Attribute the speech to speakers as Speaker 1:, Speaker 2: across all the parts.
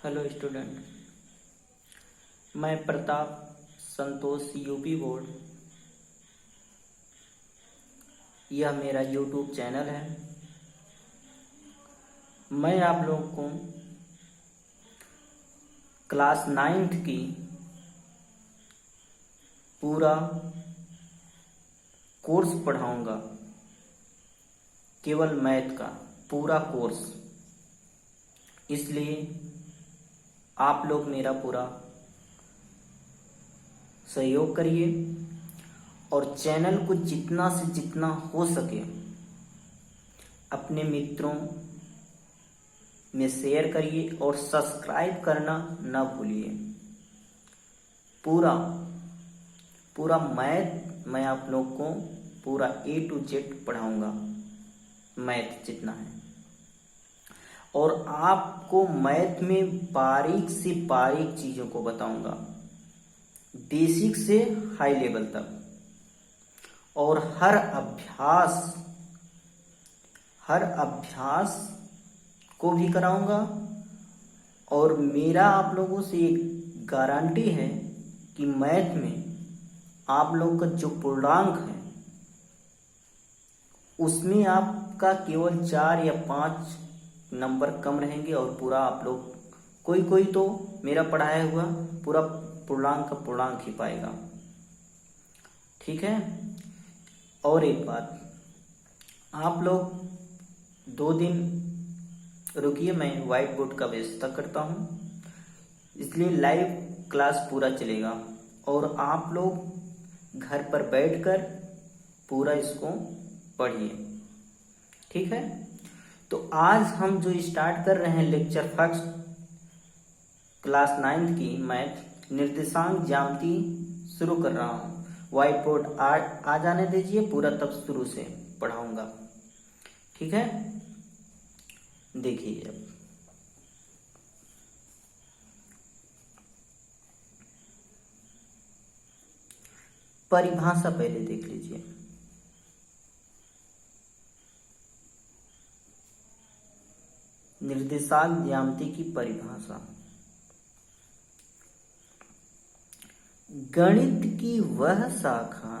Speaker 1: Hello student, मैं प्रताप संतोष UP board. यह मेरा यूट्यूब चैनल है। मैं आप लोगों को क्लास 9th की पूरा कोर्स पढ़ाऊंगा, केवल मैथ का पूरा कोर्स। इसलिए आप लोग मेरा पूरा सहयोग करिए और चैनल को जितना से जितना हो सके अपने मित्रों में शेयर करिए और सब्सक्राइब करना ना भूलिए। पूरा पूरा मैथ मैं आप लोग को पूरा A to Z पढ़ाऊंगा, मैथ जितना है। और आपको मैथ में बारीक से बारीक चीज़ों को बताऊंगा, बेसिक से हाई लेवल तक। और हर अभ्यास को भी कराऊंगा। और मेरा आप लोगों से एक गारंटी है कि मैथ में आप लोगों का जो पूर्णांक है उसमें आपका केवल 4 या 5 नंबर कम रहेंगे और पूरा आप लोग कोई तो मेरा पढ़ाया हुआ पूरा पूर्णांक का पूर्णांक ही पाएगा। ठीक है। और एक बात, आप लोग 2 दिन रुकिए, मैं व्हाइट बोर्ड का व्यवस्था करता हूँ, इसलिए लाइव क्लास पूरा चलेगा और आप लोग घर पर बैठकर पूरा इसको पढ़िए। ठीक है। तो आज हम जो स्टार्ट कर रहे हैं लेक्चर फर्स्ट क्लास 9th की मैथ निर्देशांक ज्यामिति शुरू कर रहा हूँ। व्हाइट बोर्ड आ जाने दीजिए, पूरा तब शुरू से पढ़ाऊंगा। ठीक है। देखिए, अब परिभाषा पहले देख लीजिए। निर्देशांक ज्यामिति की परिभाषा, गणित की वह शाखा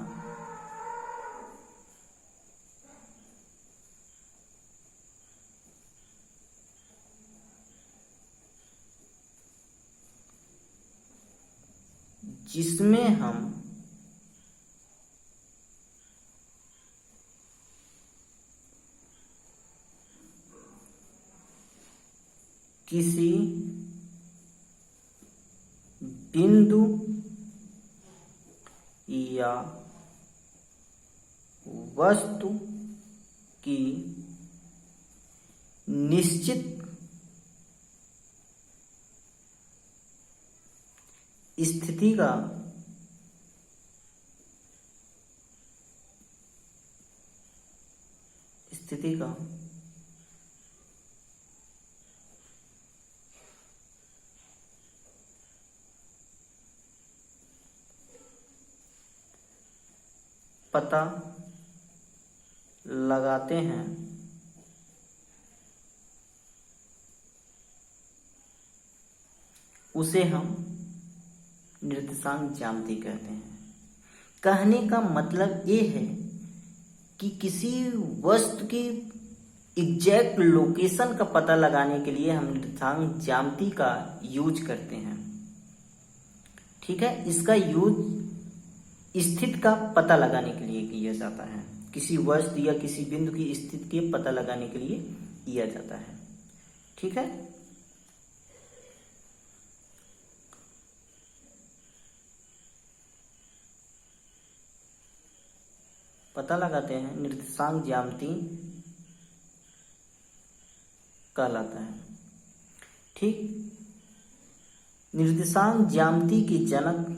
Speaker 1: जिसमें हम किसी बिंदु या वस्तु की निश्चित स्थिति का पता लगाते हैं, उसे हम निर्देशांक ज्यामिति कहते हैं। कहने का मतलब ये है कि किसी वस्तु की एग्जैक्ट लोकेशन का पता लगाने के लिए हम निर्देशांक ज्यामिति का यूज करते हैं। ठीक है। इसका यूज स्थिति का पता लगाने के लिए किया जाता है, किसी वस्तु या किसी बिंदु की स्थिति के पता लगाने के लिए किया जाता है। ठीक है। पता लगाते हैं, निर्देशांक ज्यामिति कहलाता है। ठीक। निर्देशांक ज्यामिति के जनक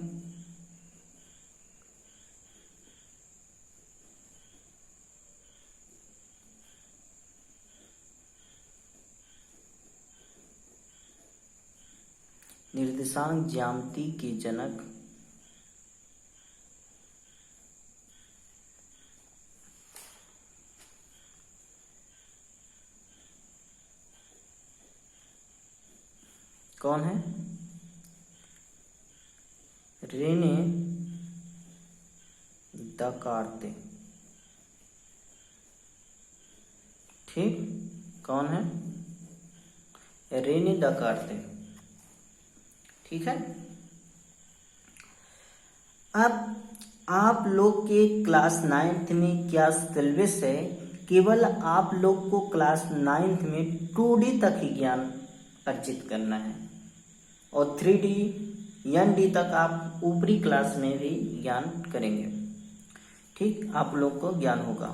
Speaker 1: कौन है? रेने दकार्ते। ठीक, कौन है? रेने दकार्ते। ठीक है। अब आप लोग के क्लास 9th में क्या सिलेबस है? केवल आप लोग को क्लास 9th में 2D तक ही ज्ञान अर्जित करना है और 3D ND तक आप ऊपरी क्लास में भी ज्ञान करेंगे। ठीक, आप लोग को ज्ञान होगा।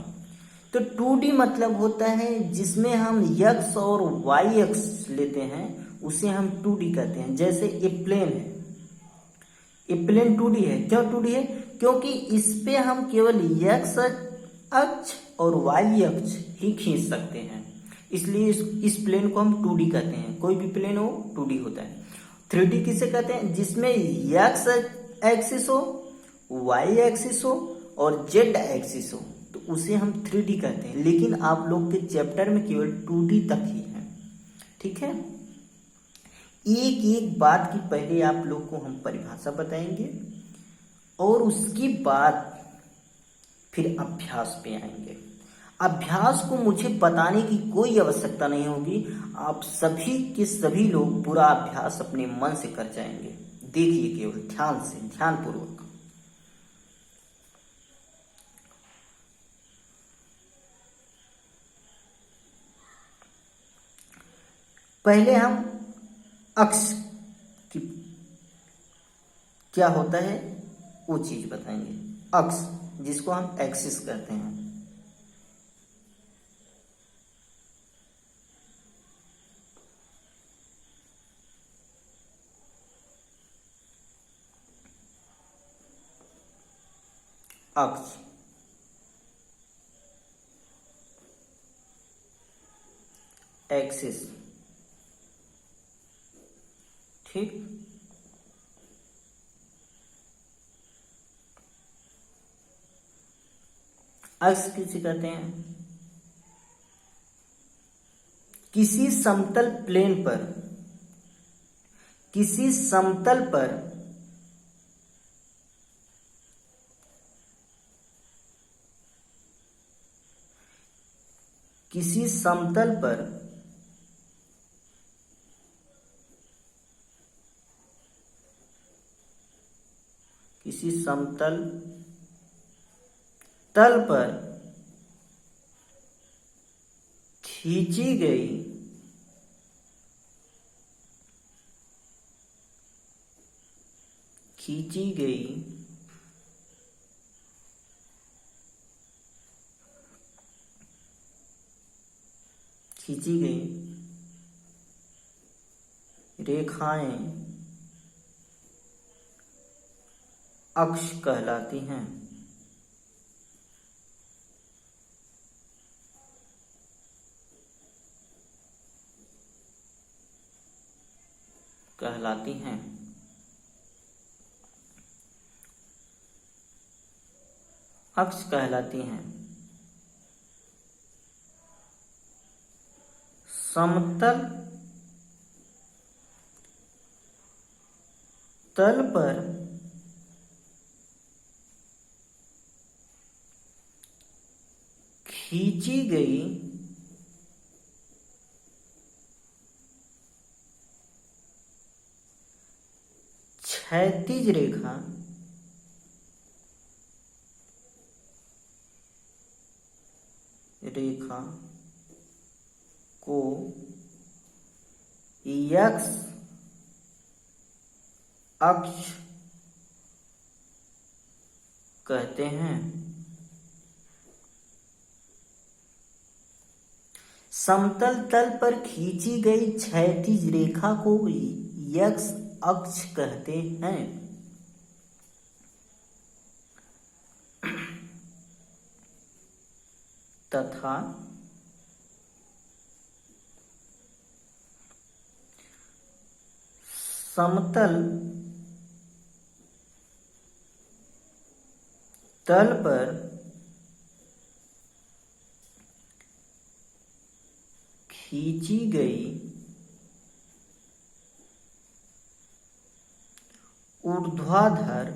Speaker 1: तो 2D मतलब होता है जिसमें हम x और y अक्ष लेते हैं, उसे हम 2D कहते हैं। जैसे ये प्लेन है, ये प्लेन 2D है। क्यों 2D है? क्योंकि इस पे हम केवल x अक्ष और y अक्ष ही खींच सकते हैं, इसलिए इस प्लेन को हम 2D कहते हैं। कोई भी प्लेन हो 2D होता है। 3D किसे कहते हैं? जिसमें x एक्सिस हो, y एक्सिस हो और z एक्सिस हो, तो उसे हम 3D कहते हैं। लेकिन आप लोग के चैप्टर में केवल 2D तक ही है। ठीक है। एक एक बात की पहले आप लोग को हम परिभाषा बताएंगे और उसके बाद फिर अभ्यास पे आएंगे। अभ्यास को मुझे बताने की कोई आवश्यकता नहीं होगी, आप सभी के सभी लोग पूरा अभ्यास अपने मन से कर जाएंगे। देखिए केवल ध्यान से, ध्यानपूर्वक। पहले हम अक्ष की क्या होता है वो चीज बताएंगे। अक्ष जिसको हम एक्सिस कहते हैं। अक्ष एक्सिस। ठीक, अक्ष किसे कहते हैं? किसी समतल प्लेन पर, किसी समतल पर किसी समतल पर किसी समतल तल पर खींची गई खींची गई खींची गई रेखाएं अक्ष कहलाती हैं। कहलाती हैं। अक्ष कहलाती हैं। समतल तल पर खींची गई क्षैतिज रेखा को x अक्ष कहते हैं। समतल तल पर खींची गई क्षैतिज रेखा को x अक्ष कहते हैं। तथा समतल तल पर खींची गई ऊर्ध्वाधर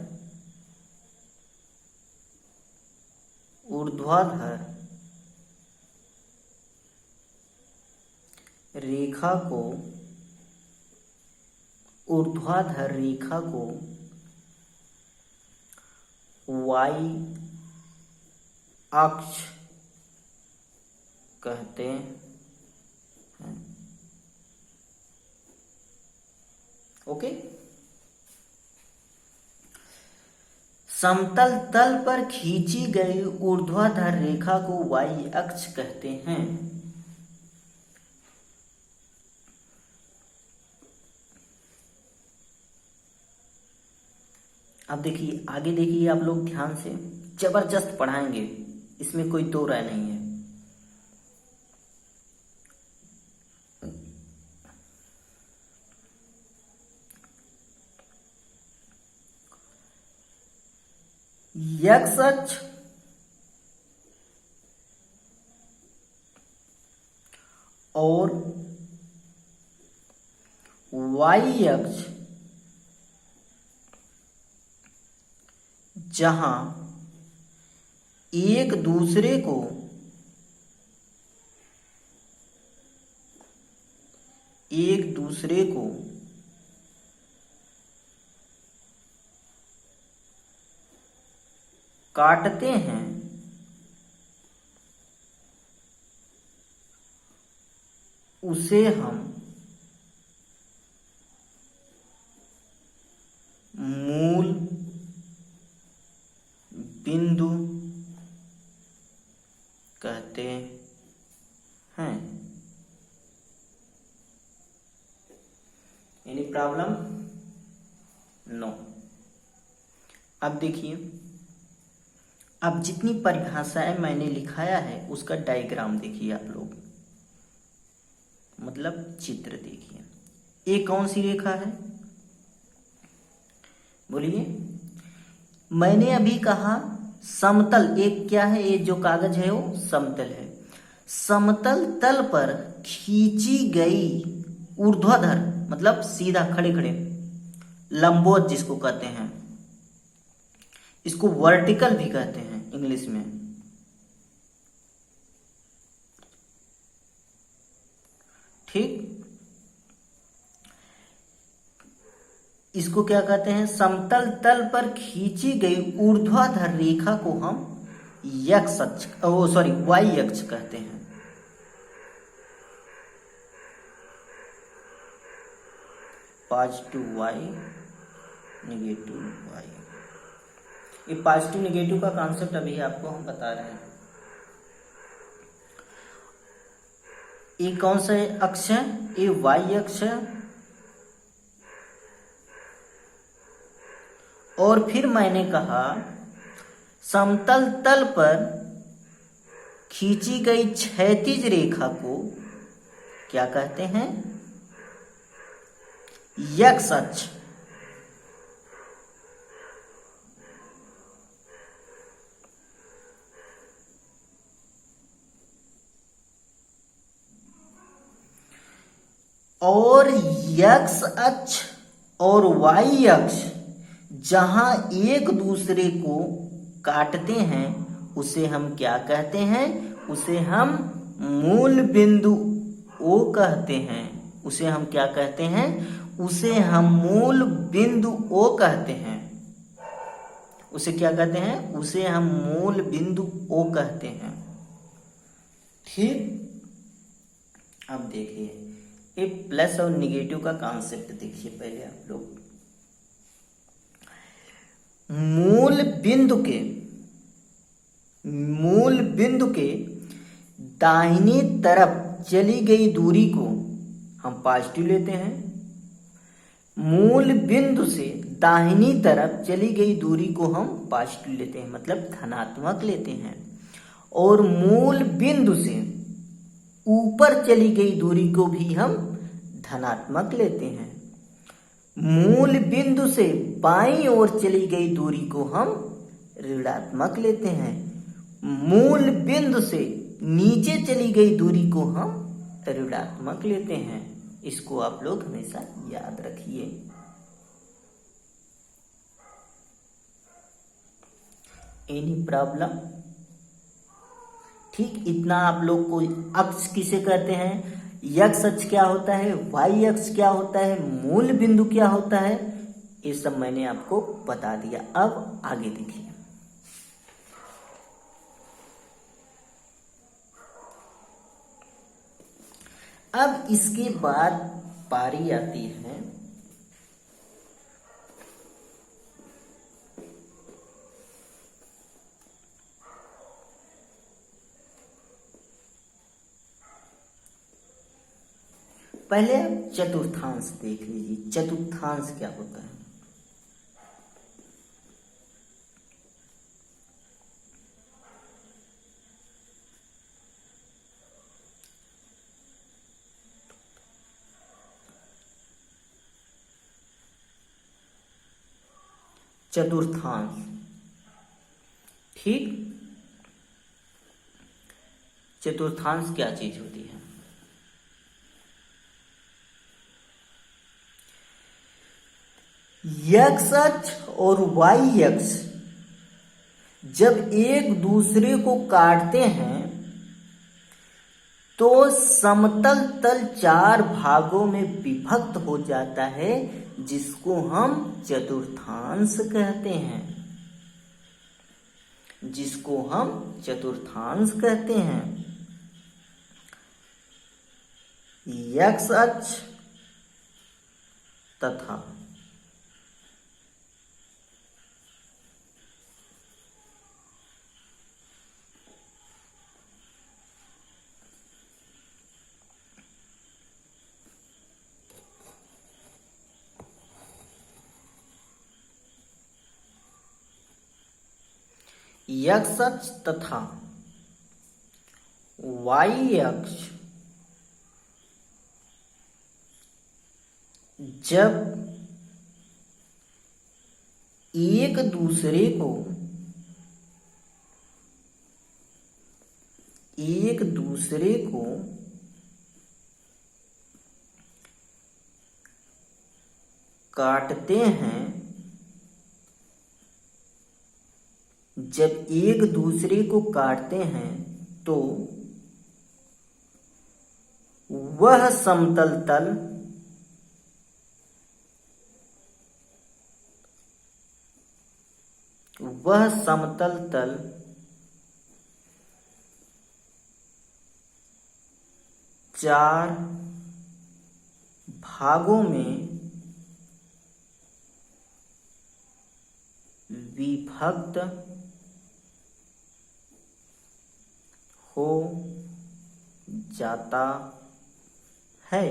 Speaker 1: रेखा को y अक्ष कहते हैं। ओके। समतल तल पर खींची गई ऊर्ध्वाधर रेखा को y अक्ष कहते हैं। अब देखिए, आगे देखिए, आप लोग ध्यान से, जबरदस्त पढ़ाएंगे, इसमें कोई दो राय नहीं है। x अक्ष और y अक्ष जहां एक दूसरे को काटते हैं, उसे हम मूल बिंदु कहते हैं। Any problem? नो। अब देखिए, अब जितनी परिभाषाएं मैंने लिखाया है उसका डायग्राम देखिए आप लोग, मतलब चित्र देखिए। ये कौन सी रेखा है, बोलिए? मैंने अभी कहा समतल, एक क्या है, ये जो कागज है वो समतल है। समतल तल पर खींची गई ऊर्ध्वाधर, मतलब सीधा खड़े खड़े, लंबवत जिसको कहते हैं, इसको वर्टिकल भी कहते हैं इंग्लिश में। ठीक, इसको क्या कहते हैं? समतल तल पर खींची गई ऊर्ध्वाधर रेखा को हम x अक्ष, y अक्ष कहते हैं। Positive y, negative y। ये पॉजिटिव नेगेटिव का कॉन्सेप्ट अभी आपको हम बता रहे हैं। ये कौन सा अक्ष है? ये y अक्ष है। और फिर मैंने कहा समतल तल पर खींची गई क्षैतिज रेखा को क्या कहते हैं? x अक्ष। और x अक्ष और y अक्ष जहां एक दूसरे को काटते हैं उसे हम क्या कहते हैं? उसे हम मूल बिंदु O कहते हैं। उसे हम क्या कहते हैं? उसे हम मूल बिंदु O कहते हैं। उसे क्या कहते हैं? उसे हम मूल बिंदु O कहते हैं। ठीक, अब देखिए ये प्लस और निगेटिव का कॉन्सेप्ट देखिए पहले आप लोग। मूल बिंदु के दाहिनी तरफ चली गई दूरी को हम पॉजिटिव लेते हैं। मूल बिंदु से दाहिनी तरफ चली गई दूरी को हम पॉजिटिव लेते हैं, मतलब धनात्मक लेते हैं। और मूल बिंदु से ऊपर चली गई दूरी को भी हम धनात्मक लेते हैं। मूल बिंदु से बाईं ओर चली गई दूरी को हम ऋणात्मक लेते हैं। मूल बिंदु से नीचे चली गई दूरी को हम ऋणात्मक लेते हैं। इसको आप लोग हमेशा याद रखिए। Any problem? ठीक, इतना आप लोग को। अक्ष किसे कहते हैं, एक्स अक्ष क्या होता है, वाई अक्ष क्या होता है, मूल बिंदु क्या होता है, ये सब मैंने आपको बता दिया। अब आगे देखिए। अब इसके बाद पारी आती है पहले आप चतुर्थांश देख लीजिए। चतुर्थांश क्या होता है? चतुर्थांश, ठीक। चतुर्थांश क्या चीज होती है? एक्स अक्ष और वाई अक्ष जब एक दूसरे को काटते हैं तो समतल तल 4 भागों में विभक्त हो जाता है, जिसको हम चतुर्थांश कहते हैं। जिसको हम चतुर्थांश कहते हैं। एक्स अक्ष तथा एक्स अक्ष तथा वाई अक्ष जब एक दूसरे को काटते हैं, जब एक दूसरे को काटते हैं तो वह समतल तल चार भागों में विभक्त हो जाता है,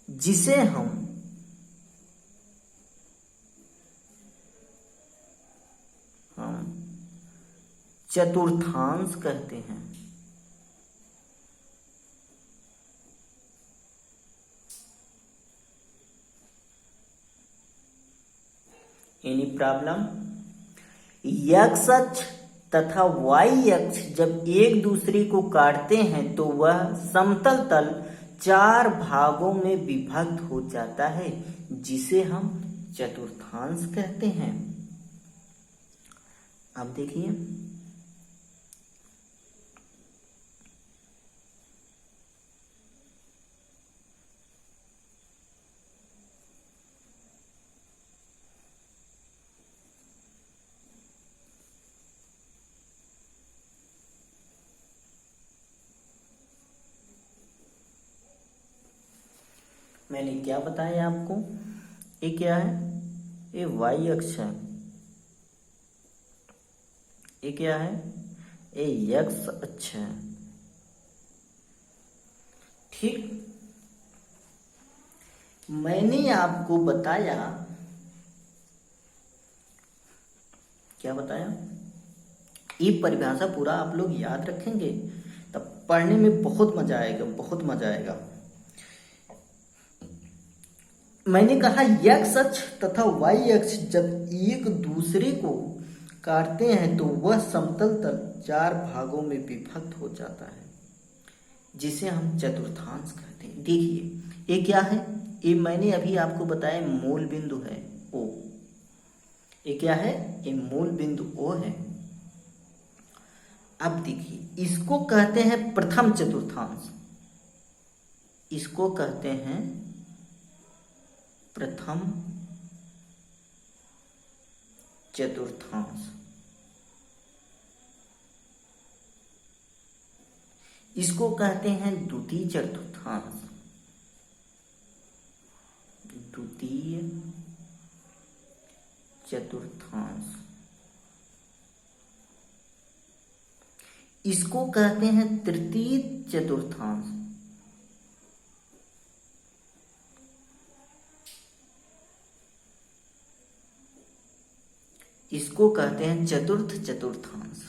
Speaker 1: जिसे हम चतुर्थांश कहते हैं। Any problem? एक्स अक्ष तथा वाई अक्ष जब एक दूसरे को काटते हैं तो वह समतल तल 4 भागों में विभक्त हो जाता है, जिसे हम चतुर्थांश कहते हैं। अब देखिए, मैंने क्या बताया आपको, ये क्या है, ये वाई अक्ष है, ये क्या है, ये एक्स अक्ष है, ठीक। मैंने आपको बताया, क्या बताया, ये परिभाषा पूरा आप लोग याद रखेंगे तब पढ़ने में बहुत मजा आएगा, बहुत मजा आएगा। मैंने कहा एक्स अक्ष तथा वाई अक्ष जब एक दूसरे को काटते हैं तो वह समतल तल 4 भागों में विभक्त हो जाता है, जिसे हम चतुर्थांश कहते हैं। देखिए ये क्या है, ये मैंने अभी आपको बताया मूल बिंदु है ओ, ये क्या है, ये मूल बिंदु ओ है। अब देखिए इसको कहते हैं प्रथम चतुर्थांश, इसको कहते हैं प्रथम चतुर्थांश, इसको कहते हैं द्वितीय चतुर्थांश, द्वितीय चतुर्थांश, इसको कहते हैं तृतीय चतुर्थांश, इसको कहते हैं चतुर्थ चतुर्थांश।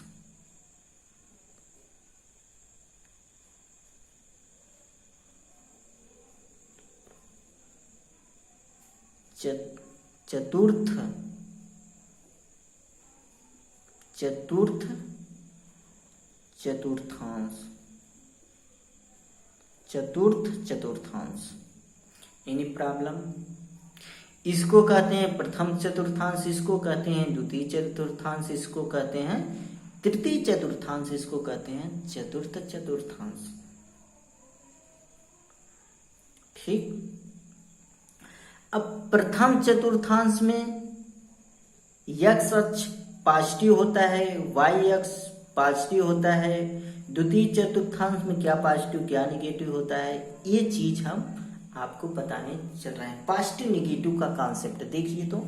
Speaker 1: चतुर्थ चतुर्थ चतुर्थांश, चतुर्थ चतुर्थांश। Any problem? इसको कहते हैं प्रथम चतुर्थांश, इसको कहते हैं द्वितीय चतुर्थांश, इसको कहते हैं तृतीय चतुर्थांश, इसको कहते हैं चतुर्थ चतुर्थांश। ठीक। अब प्रथम चतुर्थांश में x अक्ष पॉजिटिव होता है, y अक्ष पॉजिटिव होता है। द्वितीय चतुर्थांश में क्या पॉजिटिव क्या निगेटिव होता है, ये चीज हम आपको बताने चल रहे हैं। पॉजिटिव निगेटिव का कॉन्सेप्ट देखिए तो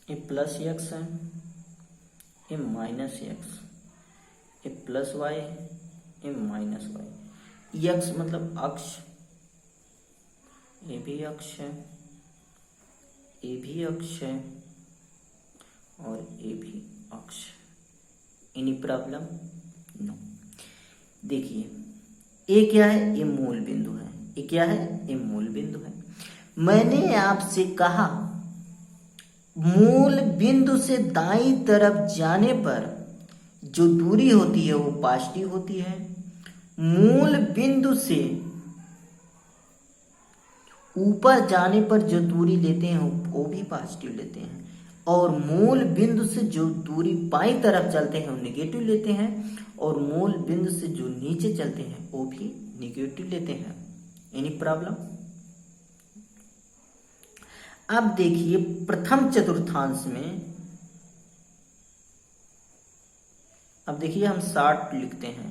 Speaker 1: ये प्लस एक्स है, ये माइनस एक्स, ये प्लस वाई, ये माइनस वाई। एक्स मतलब अक्ष, ये भी अक्ष है, ये भी अक्ष है और ये भी अक्ष। Any problem? नो। देखिए ये क्या है, ये मूल बिंदु है, ये क्या है, ये मूल बिंदु है। मैंने आपसे कहा मूल बिंदु से दाईं तरफ जाने पर जो दूरी होती है वो पॉजिटिव होती है, मूल बिंदु से ऊपर जाने पर जो दूरी लेते हैं वो भी पॉजिटिव लेते हैं, और मूल बिंदु से जो दूरी बाईं तरफ चलते हैं वो निगेटिव लेते हैं, और मूल बिंदु से जो नीचे चलते हैं वो भी निगेटिव लेते हैं। Any problem? अब देखिए प्रथम चतुर्थांश में, अब देखिए हम शॉर्ट लिखते हैं।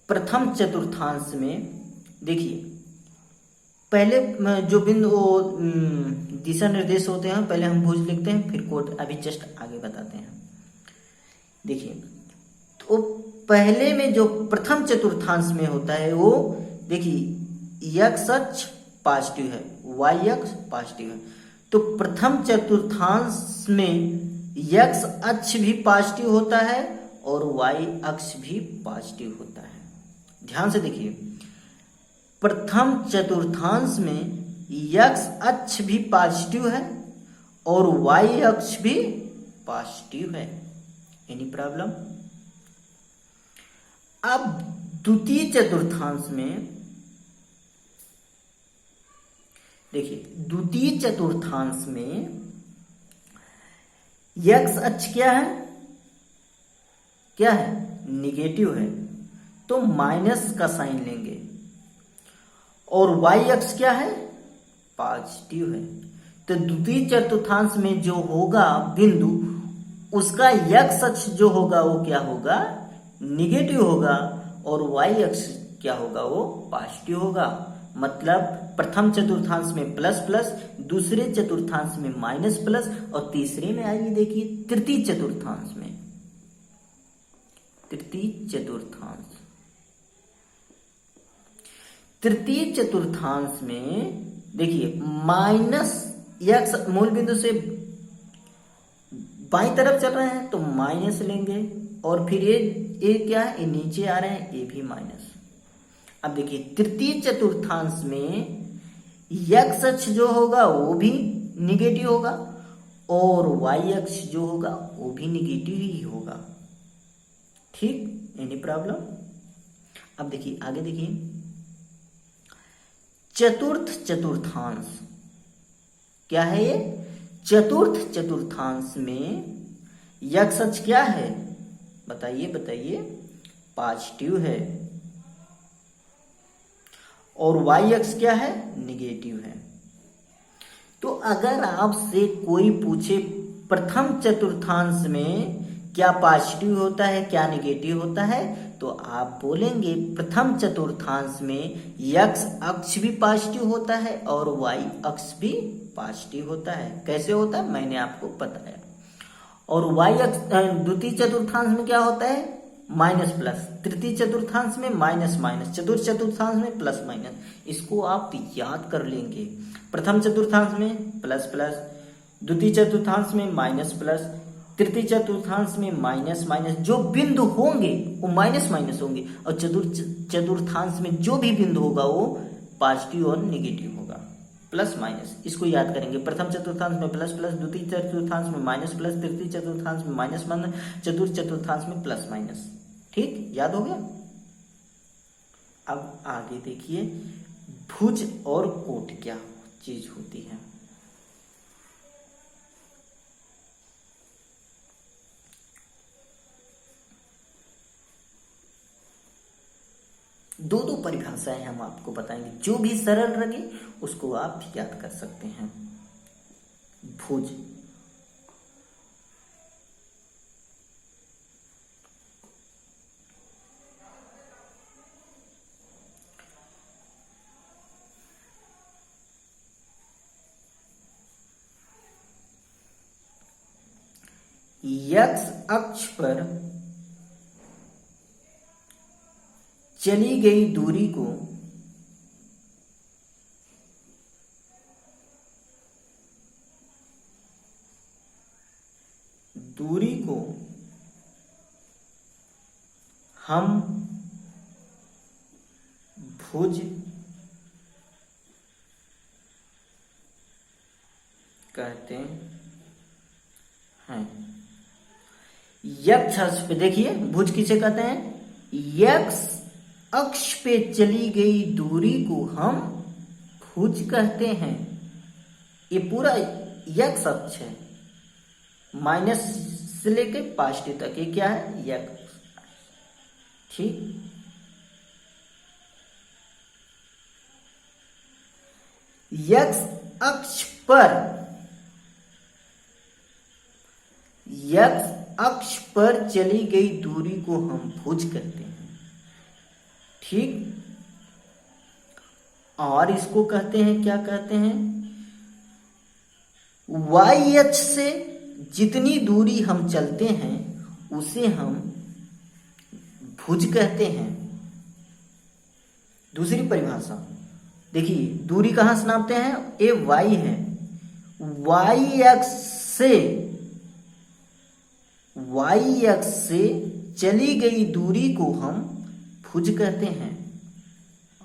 Speaker 1: प्रथम चतुर्थांश में देखिए पहले जो बिंदु दिशा निर्देश होते हैं पहले हम भुज लिखते हैं, फिर कोट अभी जस्ट आगे बताते हैं। देखिए तो पहले में जो प्रथम चतुर्थांश में होता है वो देखिए x अक्ष पॉजिटिव है, y अक्ष पॉजिटिव है, तो प्रथम चतुर्थांश में x अक्ष भी पॉजिटिव होता है और y अक्ष भी पॉजिटिव होता है। ध्यान से देखिए प्रथम चतुर्थांश में x अक्ष भी पॉजिटिव है और y अक्ष भी पॉजिटिव है। Any problem? अब द्वितीय चतुर्थांश में देखिए द्वितीय चतुर्थांश में x अक्ष क्या है, क्या है, निगेटिव है, तो माइनस का साइन लेंगे, और y अक्ष क्या है, पॉजिटिव है। तो द्वितीय चतुर्थांश में जो होगा बिंदु उसका x अक्ष जो होगा वो क्या होगा, निगेटिव होगा, और y अक्ष क्या होगा, वो पॉजिटिव होगा। मतलब प्रथम चतुर्थांश में प्लस प्लस, दूसरे चतुर्थांश में माइनस प्लस, और तीसरे में आइए देखिए तृतीय चतुर्थांश में, तृतीय चतुर्थांश, तृतीय चतुर्थांश में देखिए माइनस एक्स मूल बिंदु से बाईं तरफ चल रहे हैं तो माइनस लेंगे, और फिर ये क्या है, ये नीचे आ रहे हैं, ये भी माइनस। अब देखिए तृतीय चतुर्थांश में x अक्ष जो होगा वो भी निगेटिव होगा और y अक्ष जो होगा वो भी निगेटिव ही होगा। ठीक, एनी प्रॉब्लम? अब देखिए आगे देखिए, चतुर्थ चतुर्थांश क्या है ये? चतुर्थ चतुर्थांश में x अक्ष क्या है? बताइए बताइए, पॉजिटिव है और y अक्ष क्या है? निगेटिव है। तो अगर आपसे कोई पूछे प्रथम चतुर्थांश में क्या पॉजिटिव होता है क्या निगेटिव होता है, तो आप बोलेंगे प्रथम चतुर्थांश में x अक्ष भी पॉजिटिव होता है और y अक्ष भी पॉजिटिव होता है। कैसे होता है मैंने आपको बताया। और y अक्ष द्वितीय चतुर्थांश में क्या होता है? Minus plus. तृतीय चतुर्थांश में माइनस माइनस। चतुर्थ चतुर्थांश में प्लस माइनस। इसको आप याद कर लेंगे। प्रथम चतुर्थांश में प्लस प्लस, द्वितीय चतुर्थांश में माइनस प्लस, तृतीय चतुर्थांश में माइनस माइनस। जो बिंदु होंगे वो माइनस माइनस होंगे और चतुर्थ चतुर्थांश में जो भी बिंदु होगा वो पॉजिटिव और निगेटिव होगा, प्लस माइनस। इसको याद करेंगे। प्रथम चतुर्थांश में प्लस प्लस, द्वितीय चतुर्थांश में माइनस प्लस, तृतीय चतुर्थांश में माइनस माइनस, चतुर्थ चतुर्थांश में प्लस माइनस। ठीक, याद हो गया? अब आगे देखिए, भुज और कोट क्या चीज होती है? दो दो परिभाषाएं हम आपको बताएंगे, जो भी सरल लगे उसको आप याद कर सकते हैं। भुज, x अक्ष पर चली गई दूरी को हम भुज कहते हैं। x अक्ष पे देखिए, भुज किसे कहते हैं? x अक्ष पे चली गई दूरी को हम भुज कहते हैं। ये पूरा x अक्ष है, माइनस से लेके पॉजिटिव तक, ये क्या है? x। ठीक, x अक्ष पर, x अक्ष पर चली गई दूरी को हम भुज कहते हैं। ठीक, और इसको कहते हैं, क्या कहते हैं? y अक्ष से जितनी दूरी हम चलते हैं उसे हम भुज कहते हैं। दूसरी परिभाषा देखिए, दूरी कहां से नापते हैं? ये y है, y अक्ष से चली गई दूरी को हम भुज कहते हैं।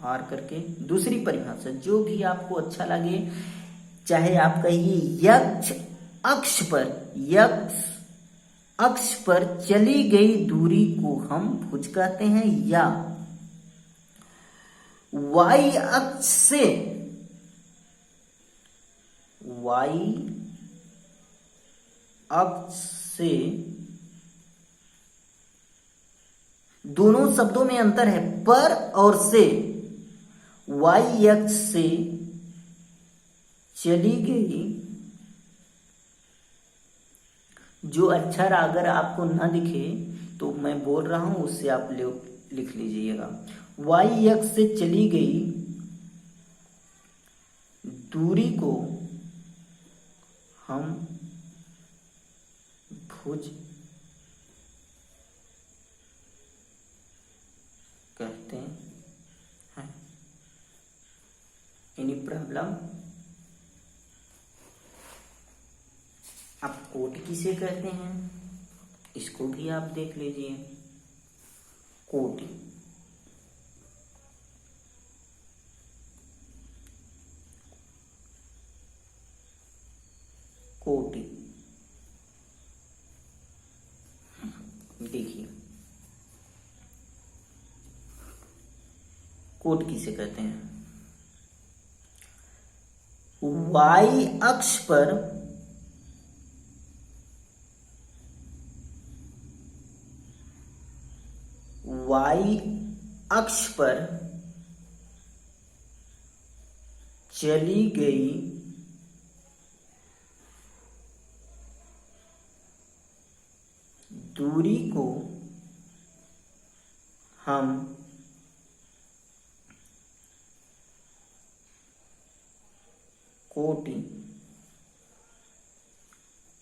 Speaker 1: और करके दूसरी परिभाषा, जो भी आपको अच्छा लगे, चाहे आप कहिए x अक्ष पर चली गई दूरी को हम भुज कहते हैं, या y अक्ष से, दोनों शब्दों में अंतर है, पर और से। y अक्ष से चली गई, जो अक्षर अगर आपको ना दिखे तो मैं बोल रहा हूं उससे आप लिख लीजिएगा। y अक्ष से चली गई दूरी को हम भुज कहते हैं। Any problem? आप कोट किसे कहते हैं इसको भी आप देख लीजिए। कोट कोटि। देखिए कोट किसे कहते हैं? वाई अक्ष पर चली गई दूरी को हम कोटि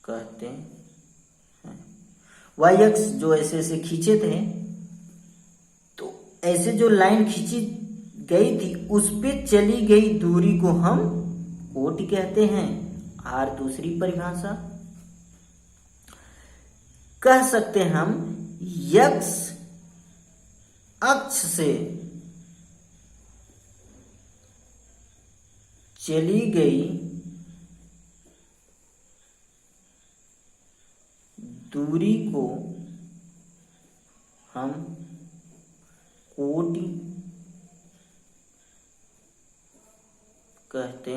Speaker 1: कहते हैं। वाई अक्ष जो ऐसे ऐसे खींचे थे, तो ऐसे जो लाइन खींची गई थी उस पे चली गई दूरी को हम कोटि कहते हैं। और दूसरी परिभाषा कह सकते हैं हम, एक्स अक्ष से चली गई दूरी को हम कोटि कहते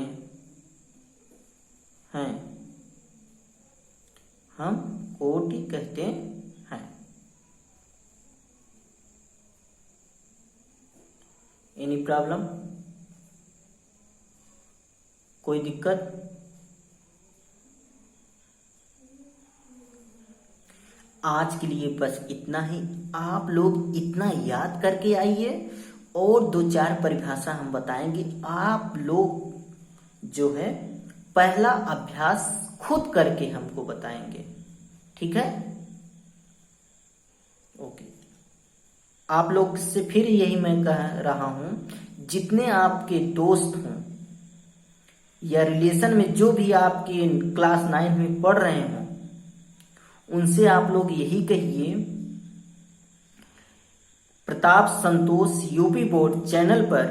Speaker 1: हैं। हम कोटि कहते हैं। Any problem? कोई दिक्कत? आज के लिए बस इतना ही। आप लोग इतना याद करके आइए और 2-4 परिभाषा हम बताएंगे। आप लोग जो है पहला अभ्यास खुद करके हमको बताएंगे, ठीक है? ओके। आप लोग से फिर यही मैं कह रहा हूं, जितने आपके दोस्त हों या रिलेशन में जो भी आपके क्लास 9 में पढ़ रहे हों, उनसे आप लोग यही कहिए, प्रताप संतोष यूपी बोर्ड चैनल पर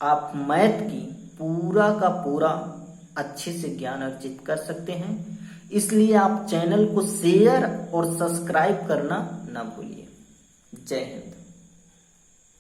Speaker 1: आप मैथ की पूरा का पूरा अच्छे से ज्ञान अर्जित कर सकते हैं। इसलिए आप चैनल को शेयर और सब्सक्राइब करना ना भूलिए। जय हिंद।